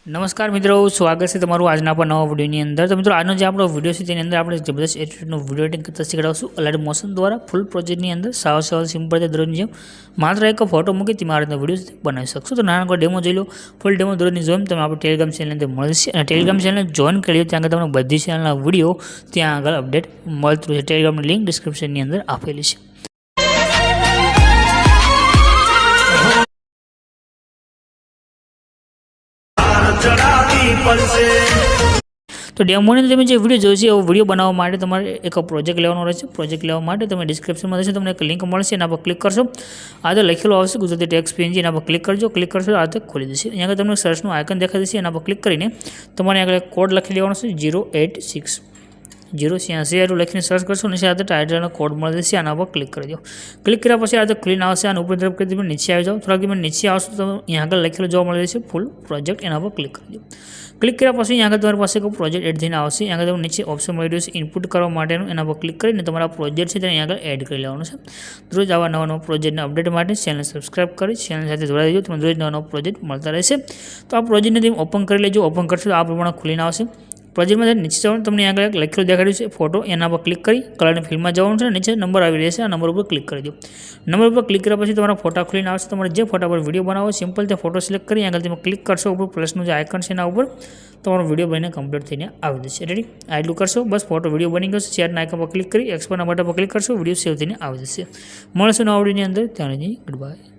नमस्कार मित्रों, स्वागत है तमारू आज नवा विडियोनी अंदर। तो मित्रों, आज जो आप विडियो है अंदर आप जबरदस्त एटीट्यूड वीडियो एडिटिंग करता शीखवाड़ीशुं अलर्ट मोशन द्वारा फूल प्रोजेक्टनी अंदर साव साव सिंपल रीते दररोजनी जेम मात्र एक फोटो मूकी तेमां आ रीतना विडियो बनावी शकशो। तो नानो डेमो जोई लो। फूल डेमो दररोजनी जोईने तमे आपणे टेलिग्राम चेनल अंदर मळशे अने टेलिग्राम चेनल जॉइन करी लो। त्यां तमने बधी चेनलना विडियो त्यां आगळ अपडेट मळतुं रहे। टेलिग्रामनी लिंक डिस्क्रिप्शननी अंदर आपेली छे। तो डेमो ने तमे जे विडियो जोईशे एवो विडियो बनाववा माटे तमारे एक प्रोजेक्ट लेवानो रहेशे। प्रोजेक्ट लेवा माटे तमे डिस्क्रिप्शन में जशो तमने एक लिंक मळशे, एना पर क्लिक करशो। आ तो लखेलुं आवशे गुजराती टेक्स्ट पीएनजी, एना पर क्लिक करजो। क्लिक करशो आ तो खोली जशे। अहींया आगळ तमने सर्चनुं आइकन देखाई देशे, एना पर क्लिक करीने तमारे आगळ एक कोड लखी लेवानो छे 086 086 लखीने सर्च करशो। नीचे आ तो टाइटल कोड मळी जशे, आना पर क्लिक कर दो। क्लिक कर्या पछी आ तो क्लीन आवशे। आने ऊपर तरफ करी नीचे आई जाओ। थोड़ा दिन नीचे आवशो तो अहींया आगळ लखेलुं जोवा मळी जशे फूल प्रोजेक्ट, एना पर क्लिक कर दो। क्लिक कर्या पछी अहींया आगळ तमारी पासे एक प्रोजेक्ट एड थईने आवशे। अहींया आगळ नीचे ऑप्शन मळी रह्युं छे इनपुट करवा माटेनुं, एना पर क्लिक करीने तमारा प्रोजेक्ट छे तेने अहींया आगळ एड करी लेवानो छे। रोज आवा नवा प्रोजेक्टना अपडेट माटे चेनल सब्सक्राइब करी चेनल साथे जोડાઈ देजो। तमने रोज नवा प्रोजेक्ट मळता रहेशे। तो आ प्रोजेक्टने તમે ओपन કરી લેજો। ओपन करशो तो आ प्रमाणे खुलीने आवशे। प्रोजेक्ट में नीचे जाओ तमने आगे लखेलुं देखाड्युं छे फोटो, एना पर क्लिक करी कलर फिल्म में जवानुं छे। नीचे नंबर आवी रहेशे, आ नंबर पर क्लिक करी दो। नंबर पर क्लिक कर्या पछी तमारा फोटा खुलीने आवशे। तमारे जे फोटा पर विडियो बनावो सिंपल ते फोटो सिलेक्ट करी आगे तमे क्लिक करशो। ऊपर प्लसनुं जे आइकन छे एना उपर तमारो विडियो बनीने कम्प्लीट थईने आवी जशे। रेडी आटલું करशो बस फोटो विडियो बनी गयो। शेरना आइकन पर क्लिक करी एक्सपोर्टना बटन पर क्लिक करशो, विडियो सेव थईने आवी जशे। મળશું નવા વિડિયોની અંદર। ત્યાં સુધી ગુડ બાય।